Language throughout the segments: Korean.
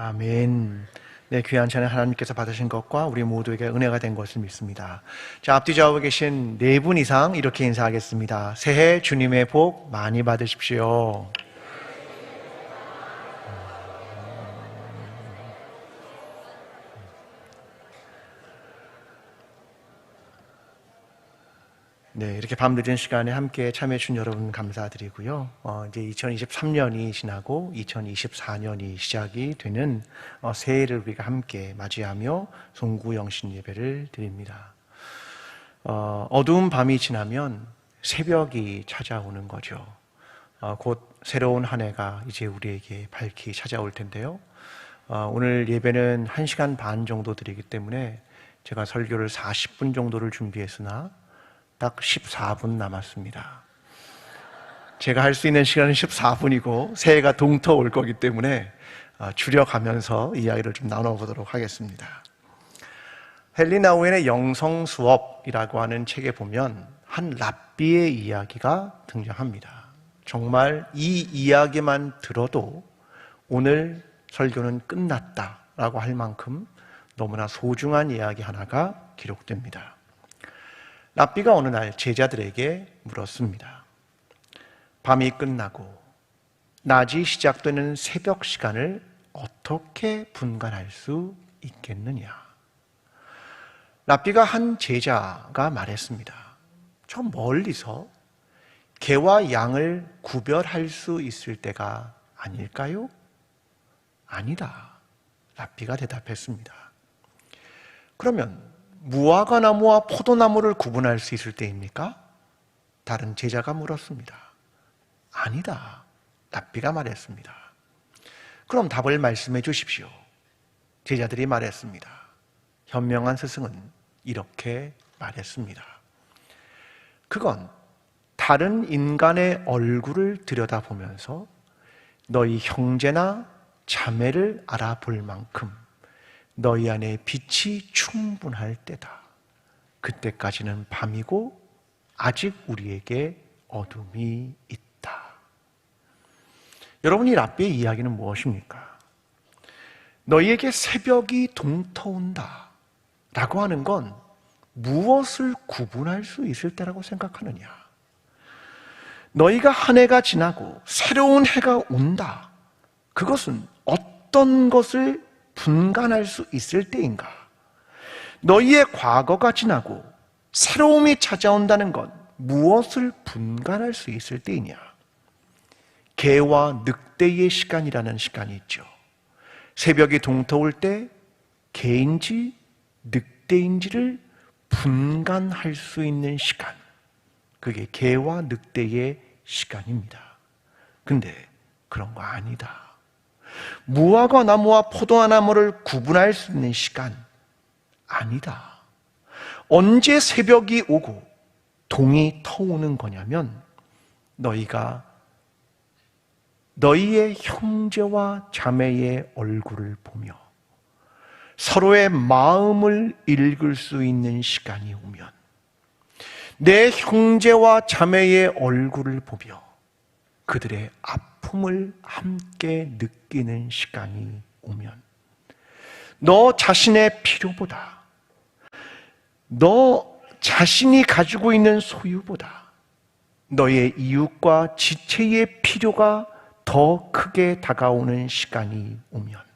아멘. 네, 귀한 찬양 하나님께서 받으신 것과 우리 모두에게 은혜가 된 것을 믿습니다. 자, 앞뒤 좌우에 계신 네 분 이상 이렇게 인사하겠습니다. 새해 주님의 복 많이 받으십시오. 네, 이렇게 밤늦은 시간에 함께 참여해 주신 여러분 감사드리고요. 이제 2023년이 지나고 2024년이 시작이 되는 새해를 우리가 함께 맞이하며 송구영신 예배를 드립니다. 어두운 밤이 지나면 새벽이 찾아오는 거죠. 곧 새로운 한 해가 이제 우리에게 밝히 찾아올 텐데요. 오늘 예배는 1시간 반 정도 드리기 때문에 제가 설교를 40분 정도를 준비했으나 딱 14분 남았습니다. 제가 할 수 있는 시간은 14분이고 새해가 동터 올 거기 때문에 줄여가면서 이야기를 좀 나눠보도록 하겠습니다. 헨리 나우엔의 영성 수업이라고 하는 책에 보면 한 랍비의 이야기가 등장합니다. 정말 이 이야기만 들어도 오늘 설교는 끝났다라고 할 만큼 너무나 소중한 이야기 하나가 기록됩니다. 랍비가 어느 날 제자들에게 물었습니다. 밤이 끝나고 낮이 시작되는 새벽 시간을 어떻게 분간할 수 있겠느냐? 랍비가 한 제자가 말했습니다. 저 멀리서 개와 양을 구별할 수 있을 때가 아닐까요? 아니다. 랍비가 대답했습니다. 그러면 무화과 나무와 포도나무를 구분할 수 있을 때입니까? 다른 제자가 물었습니다. 아니다. 랍비가 말했습니다. 그럼 답을 말씀해 주십시오. 제자들이 말했습니다. 현명한 스승은 이렇게 말했습니다. 그건 다른 인간의 얼굴을 들여다보면서 너희 형제나 자매를 알아볼 만큼 너희 안에 빛이 충분할 때다. 그때까지는 밤이고 아직 우리에게 어둠이 있다. 여러분, 이 랍비의 이야기는 무엇입니까? 너희에게 새벽이 동터온다 라고 하는 건 무엇을 구분할 수 있을 때라고 생각하느냐? 너희가 한 해가 지나고 새로운 해가 온다. 그것은 어떤 것을 분간할 수 있을 때인가? 너희의 과거가 지나고 새로움이 찾아온다는 건 무엇을 분간할 수 있을 때이냐? 개와 늑대의 시간이라는 시간이 있죠. 새벽이 동터올 때 개인지 늑대인지를 분간할 수 있는 시간, 그게 개와 늑대의 시간입니다. 근데 그런 거 아니다. 무화과 나무와 포도나무를 구분할 수 있는 시간 아니다. 언제 새벽이 오고 동이 터오는 거냐면 너희가 너희의 형제와 자매의 얼굴을 보며 서로의 마음을 읽을 수 있는 시간이 오면, 내 형제와 자매의 얼굴을 보며 그들의 아픔을 함께 느끼는 시간이 오면, 너 자신의 필요보다, 너 자신이 가지고 있는 소유보다 너의 이웃과 지체의 필요가 더 크게 다가오는 시간이 오면,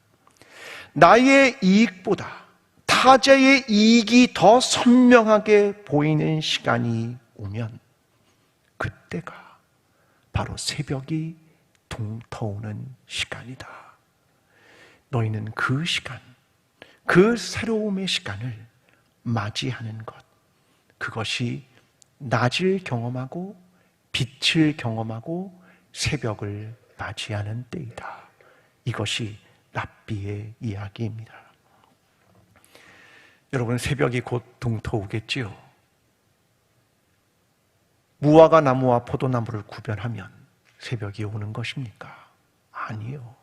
나의 이익보다 타자의 이익이 더 선명하게 보이는 시간이 오면, 그때가 바로 새벽이 동터오는 시간이다. 너희는 그 시간, 그 새로움의 시간을 맞이하는 것, 그것이 낮을 경험하고 빛을 경험하고 새벽을 맞이하는 때이다. 이것이 랍비의 이야기입니다. 여러분, 새벽이 곧 동터오겠지요. 무화과 나무와 포도나무를 구별하면 새벽이 오는 것입니까? 아니요.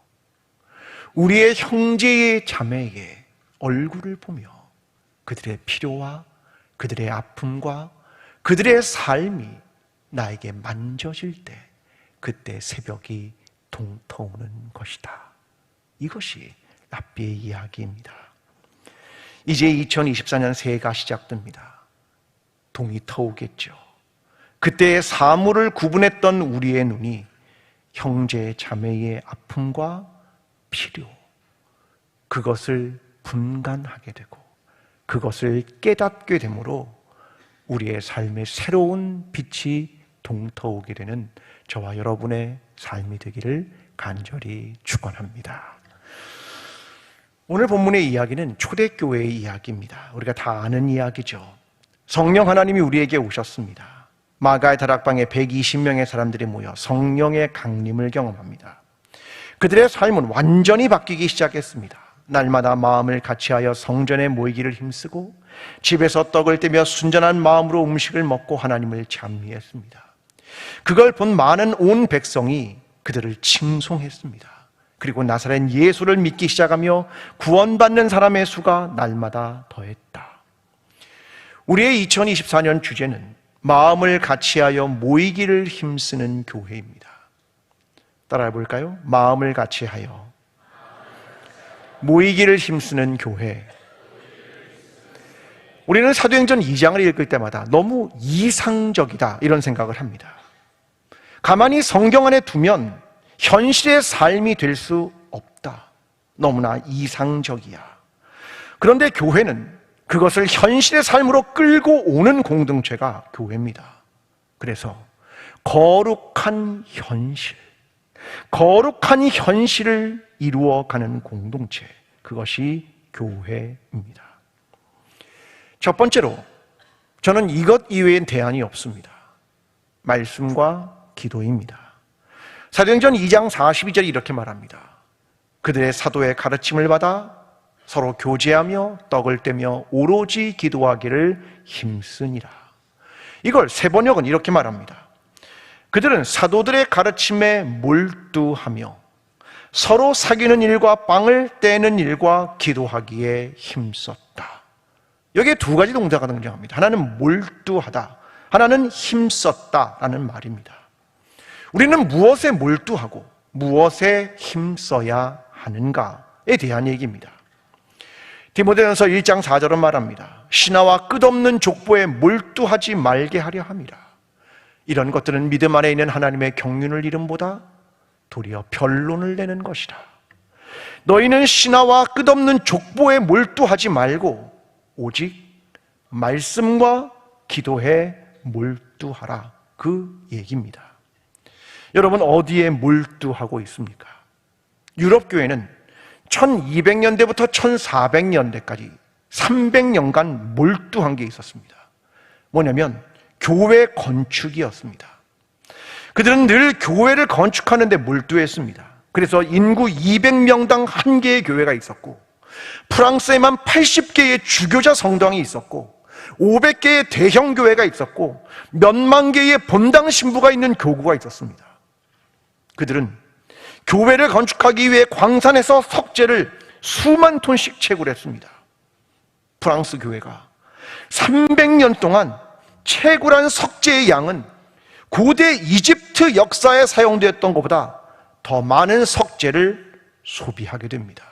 우리의 형제의 자매의 얼굴을 보며 그들의 필요와 그들의 아픔과 그들의 삶이 나에게 만져질 때, 그때 새벽이 동터오는 것이다. 이것이 랍비의 이야기입니다. 이제 2024년 새해가 시작됩니다. 동이 터오겠죠. 그때의 사물을 구분했던 우리의 눈이 형제 자매의 아픔과 필요, 그것을 분간하게 되고 그것을 깨닫게 되므로 우리의 삶에 새로운 빛이 동터오게 되는 저와 여러분의 삶이 되기를 간절히 축원합니다. 오늘 본문의 이야기는 초대교회의 이야기입니다. 우리가 다 아는 이야기죠. 성령 하나님이 우리에게 오셨습니다. 마가의 다락방에 120명의 사람들이 모여 성령의 강림을 경험합니다. 그들의 삶은 완전히 바뀌기 시작했습니다. 날마다 마음을 같이하여 성전에 모이기를 힘쓰고 집에서 떡을 떼며 순전한 마음으로 음식을 먹고 하나님을 찬미했습니다. 그걸 본 많은 온 백성이 그들을 칭송했습니다. 그리고 나사렛 예수를 믿기 시작하며 구원받는 사람의 수가 날마다 더했다. 우리의 2024년 주제는 마음을 같이하여 모이기를 힘쓰는 교회입니다. 따라해 볼까요? 마음을 같이하여 모이기를 힘쓰는 교회. 우리는 사도행전 2장을 읽을 때마다 너무 이상적이다 이런 생각을 합니다. 가만히 성경 안에 두면 현실의 삶이 될 수 없다. 너무나 이상적이야. 그런데 교회는 그것을 현실의 삶으로 끌고 오는 공동체가 교회입니다. 그래서 거룩한 현실을 이루어가는 공동체, 그것이 교회입니다. 첫 번째로 저는 이것 이외엔 대안이 없습니다. 말씀과 기도입니다. 사도행전 2장 42절이 이렇게 말합니다. 그들의 사도의 가르침을 받아 서로 교제하며 떡을 떼며 오로지 기도하기를 힘쓰니라. 이걸 세번역은 이렇게 말합니다. 그들은 사도들의 가르침에 몰두하며 서로 사귀는 일과 빵을 떼는 일과 기도하기에 힘썼다. 여기에 두 가지 동사가 등장합니다. 하나는 몰두하다, 하나는 힘썼다라는 말입니다. 우리는 무엇에 몰두하고 무엇에 힘써야 하는가에 대한 얘기입니다. 디모데전서 1장 4절은 말합니다. 신하와 끝없는 족보에 몰두하지 말게 하려 함이라. 이런 것들은 믿음 안에 있는 하나님의 경륜을 잃음보다 도리어 변론을 내는 것이라. 너희는 신하와 끝없는 족보에 몰두하지 말고 오직 말씀과 기도에 몰두하라, 그 얘기입니다. 여러분, 어디에 몰두하고 있습니까? 유럽교회는 1200년대부터 1400년대까지 300년간 몰두한 게 있었습니다. 뭐냐면 교회 건축이었습니다. 그들은 늘 교회를 건축하는 데 몰두했습니다. 그래서 인구 200명당 한 개의 교회가 있었고, 프랑스에만 80개의 주교자 성당이 있었고, 500개의 대형 교회가 있었고, 몇만 개의 본당 신부가 있는 교구가 있었습니다. 그들은 교회를 건축하기 위해 광산에서 석재를 수만 톤씩 채굴했습니다. 프랑스 교회가 300년 동안 채굴한 석재의 양은 고대 이집트 역사에 사용되었던 것보다 더 많은 석재를 소비하게 됩니다.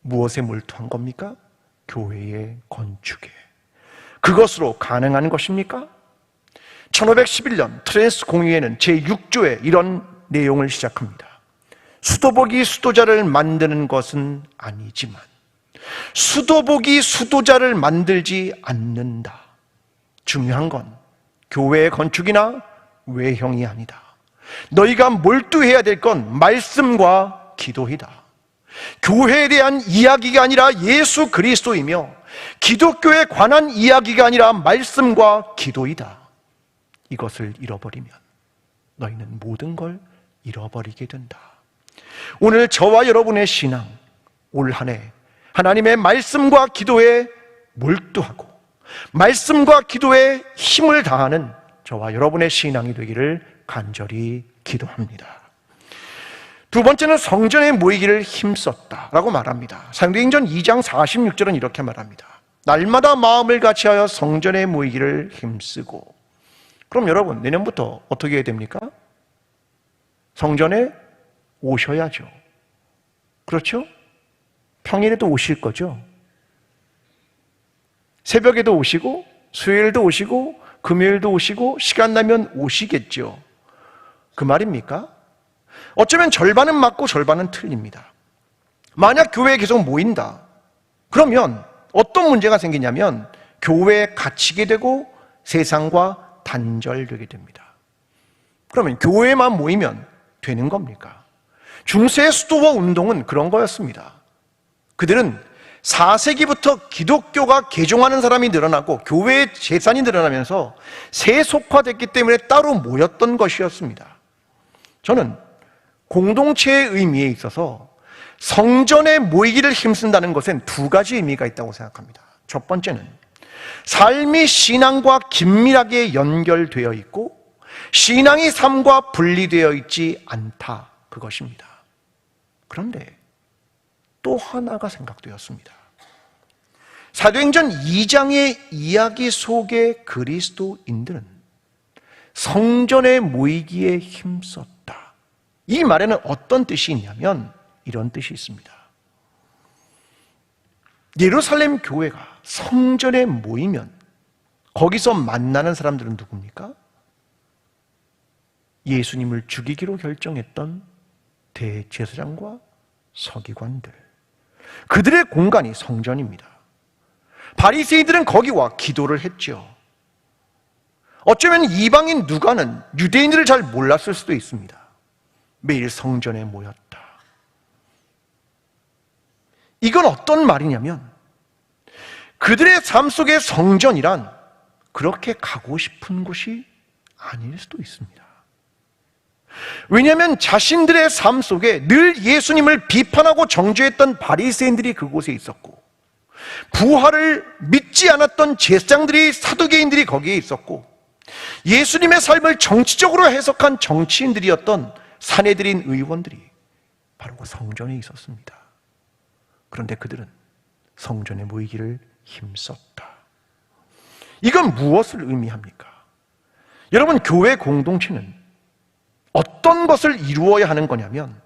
무엇에 몰두한 겁니까? 교회의 건축에. 그것으로 가능한 것입니까? 1511년 트렌스 공의회는 제6조에 이런 내용을 시작합니다. 수도복이 수도자를 만드는 것은 아니지만 수도복이 수도자를 만들지 않는다. 중요한 건 교회의 건축이나 외형이 아니다. 너희가 몰두해야 될 건 말씀과 기도이다. 교회에 대한 이야기가 아니라 예수 그리스도이며 기독교에 관한 이야기가 아니라 말씀과 기도이다. 이것을 잃어버리면 너희는 모든 걸 잃어버리게 된다. 오늘 저와 여러분의 신앙, 올 한 해 하나님의 말씀과 기도에 몰두하고 말씀과 기도에 힘을 다하는 저와 여러분의 신앙이 되기를 간절히 기도합니다. 두 번째는 성전에 모이기를 힘썼다라고 말합니다. 사도행전 2장 46절은 이렇게 말합니다. 날마다 마음을 같이하여 성전에 모이기를 힘쓰고. 그럼 여러분, 내년부터 어떻게 해야 됩니까? 성전에 오셔야죠. 그렇죠? 평일에도 오실 거죠? 새벽에도 오시고 수요일도 오시고 금요일도 오시고 시간 나면 오시겠죠. 그 말입니까? 어쩌면 절반은 맞고 절반은 틀립니다. 만약 교회에 계속 모인다, 그러면 어떤 문제가 생기냐면 교회에 갇히게 되고 세상과 단절되게 됩니다. 그러면 교회에만 모이면 되는 겁니까? 중세 수도원 운동은 그런 거였습니다. 그들은 4세기부터 기독교가 개종하는 사람이 늘어나고 교회의 재산이 늘어나면서 세속화됐기 때문에 따로 모였던 것이었습니다. 저는 공동체의 의미에 있어서 성전에 모이기를 힘쓴다는 것엔 두 가지 의미가 있다고 생각합니다. 첫 번째는 삶이 신앙과 긴밀하게 연결되어 있고 신앙이 삶과 분리되어 있지 않다, 그것입니다. 그런데 또 하나가 생각되었습니다. 사도행전 2장의 이야기 속의 그리스도인들은 성전에 모이기에 힘썼다. 이 말에는 어떤 뜻이 있냐면 이런 뜻이 있습니다. 예루살렘 교회가 성전에 모이면 거기서 만나는 사람들은 누굽니까? 예수님을 죽이기로 결정했던 대제사장과 서기관들, 그들의 공간이 성전입니다. 바리새인들은 거기 와 기도를 했죠. 어쩌면 이방인 누가는 유대인들을 잘 몰랐을 수도 있습니다. 매일 성전에 모였다. 이건 어떤 말이냐면 그들의 삶 속의 성전이란 그렇게 가고 싶은 곳이 아닐 수도 있습니다. 왜냐하면 자신들의 삶 속에 늘 예수님을 비판하고 정죄했던 바리새인들이 그곳에 있었고, 부활을 믿지 않았던 제사장들이, 사두개인들이 거기에 있었고, 예수님의 삶을 정치적으로 해석한 정치인들이었던 산헤드린 의원들이 바로 그 성전에 있었습니다. 그런데 그들은 성전에 모이기를 힘썼다. 이건 무엇을 의미합니까? 여러분, 교회 공동체는 어떤 것을 이루어야 하는 거냐면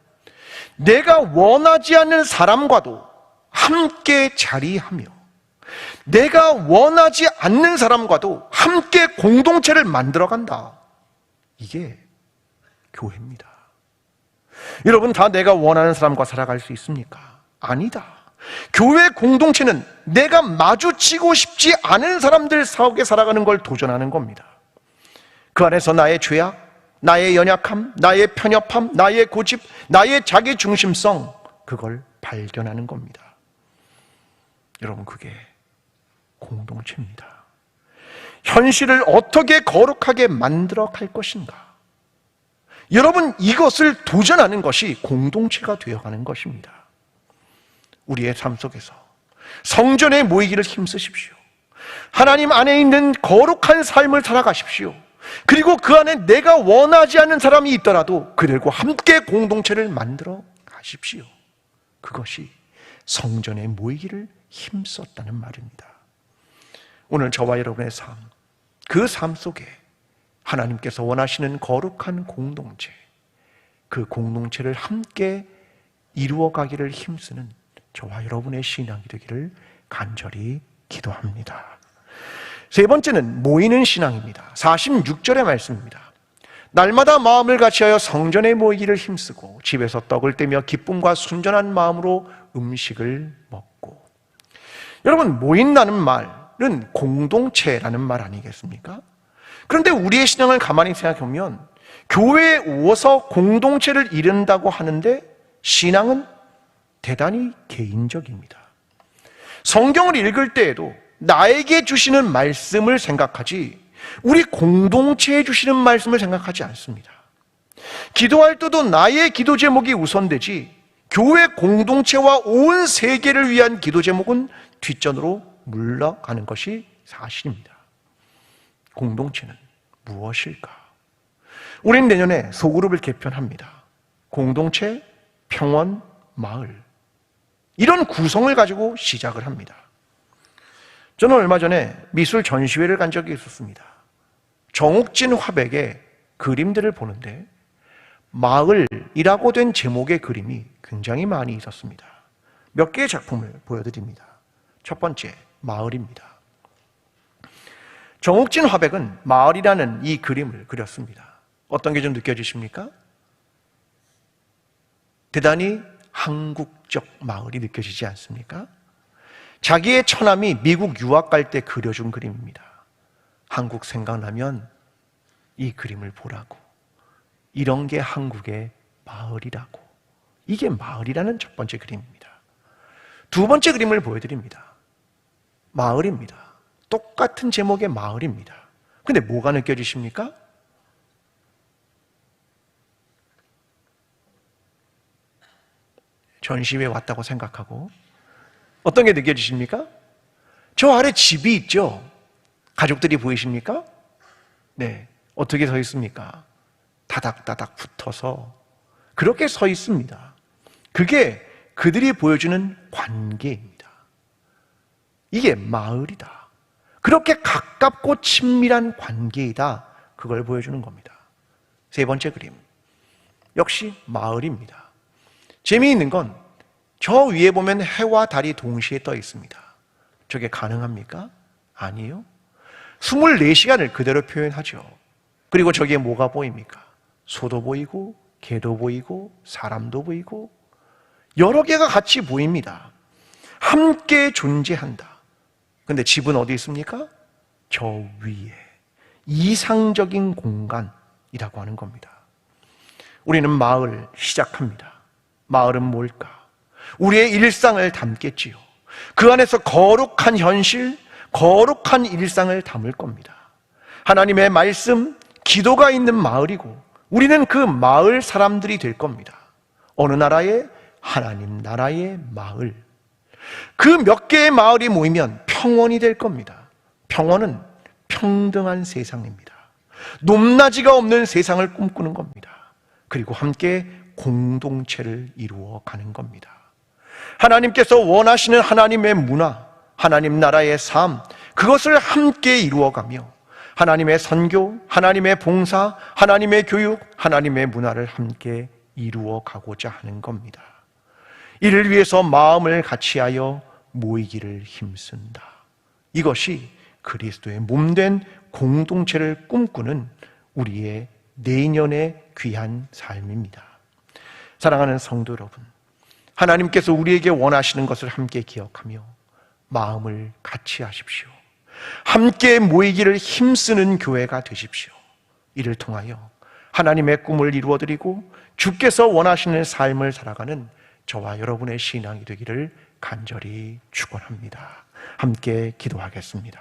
내가 원하지 않는 사람과도 함께 자리하며 내가 원하지 않는 사람과도 함께 공동체를 만들어간다. 이게 교회입니다. 여러분, 다 내가 원하는 사람과 살아갈 수 있습니까? 아니다. 교회 공동체는 내가 마주치고 싶지 않은 사람들 속에 살아가는 걸 도전하는 겁니다. 그 안에서 나의 죄악, 나의 연약함, 나의 편협함, 나의 고집, 나의 자기중심성, 그걸 발견하는 겁니다. 여러분, 그게 공동체입니다. 현실을 어떻게 거룩하게 만들어 갈 것인가? 여러분, 이것을 도전하는 것이 공동체가 되어가는 것입니다. 우리의 삶 속에서 성전에 모이기를 힘쓰십시오. 하나님 안에 있는 거룩한 삶을 살아가십시오. 그리고 그 안에 내가 원하지 않는 사람이 있더라도 그들과 함께 공동체를 만들어 가십시오. 그것이 성전에 모이기를 힘썼다는 말입니다. 오늘 저와 여러분의 삶, 그 삶 속에 하나님께서 원하시는 거룩한 공동체, 그 공동체를 함께 이루어가기를 힘쓰는 저와 여러분의 신앙이 되기를 간절히 기도합니다. 세 번째는 모이는 신앙입니다. 46절의 말씀입니다. 날마다 마음을 같이하여 성전에 모이기를 힘쓰고 집에서 떡을 떼며 기쁨과 순전한 마음으로 음식을 먹고. 여러분, 모인다는 말은 공동체라는 말 아니겠습니까? 그런데 우리의 신앙을 가만히 생각해 보면 교회에 오서 공동체를 이룬다고 하는데 신앙은 대단히 개인적입니다. 성경을 읽을 때에도 나에게 주시는 말씀을 생각하지 우리 공동체에 주시는 말씀을 생각하지 않습니다. 기도할 때도 나의 기도 제목이 우선되지 교회 공동체와 온 세계를 위한 기도 제목은 뒷전으로 물러가는 것이 사실입니다. 공동체는 무엇일까? 우리는 내년에 소그룹을 개편합니다. 공동체, 평원, 마을, 이런 구성을 가지고 시작을 합니다. 저는 얼마 전에 미술 전시회를 간 적이 있었습니다. 정옥진 화백의 그림들을 보는데 마을이라고 된 제목의 그림이 굉장히 많이 있었습니다. 몇 개의 작품을 보여드립니다. 첫 번째, 마을입니다. 정욱진 화백은 마을이라는 이 그림을 그렸습니다. 어떤 게 좀 느껴지십니까? 대단히 한국적 마을이 느껴지지 않습니까? 자기의 처남이 미국 유학 갈 때 그려준 그림입니다. 한국 생각나면 이 그림을 보라고. 이런 게 한국의 마을이라고. 이게 마을이라는 첫 번째 그림입니다. 두 번째 그림을 보여드립니다. 마을입니다. 똑같은 제목의 마을입니다. 근데 뭐가 느껴지십니까? 전시회에 왔다고 생각하고 어떤 게 느껴지십니까? 저 아래 집이 있죠? 가족들이 보이십니까? 네. 어떻게 서 있습니까? 다닥다닥 붙어서 그렇게 서 있습니다. 그게 그들이 보여주는 관계입니다. 이게 마을이다. 그렇게 가깝고 친밀한 관계이다. 그걸 보여주는 겁니다. 세 번째 그림. 역시 마을입니다. 재미있는 건 저 위에 보면 해와 달이 동시에 떠 있습니다. 저게 가능합니까? 아니요. 24시간을 그대로 표현하죠. 그리고 저기에 뭐가 보입니까? 소도 보이고 개도 보이고 사람도 보이고 여러 개가 같이 보입니다. 함께 존재한다. 근데 집은 어디 있습니까? 저 위에 이상적인 공간이라고 하는 겁니다. 우리는 마을 시작합니다. 마을은 뭘까? 우리의 일상을 담겠지요. 그 안에서 거룩한 현실, 거룩한 일상을 담을 겁니다. 하나님의 말씀, 기도가 있는 마을이고 우리는 그 마을 사람들이 될 겁니다. 어느 나라의? 하나님 나라의 마을. 그 몇 개의 마을이 모이면 평원이 될 겁니다. 평원은 평등한 세상입니다. 높낮이가 없는 세상을 꿈꾸는 겁니다. 그리고 함께 공동체를 이루어 가는 겁니다. 하나님께서 원하시는 하나님의 문화, 하나님 나라의 삶, 그것을 함께 이루어가며 하나님의 선교, 하나님의 봉사, 하나님의 교육, 하나님의 문화를 함께 이루어가고자 하는 겁니다. 이를 위해서 마음을 같이하여 모이기를 힘쓴다. 이것이 그리스도의 몸된 공동체를 꿈꾸는 우리의 내년의 귀한 삶입니다. 사랑하는 성도 여러분, 하나님께서 우리에게 원하시는 것을 함께 기억하며 마음을 같이 하십시오. 함께 모이기를 힘쓰는 교회가 되십시오. 이를 통하여 하나님의 꿈을 이루어드리고 주께서 원하시는 삶을 살아가는 저와 여러분의 신앙이 되기를 간절히 축원합니다. 함께 기도하겠습니다.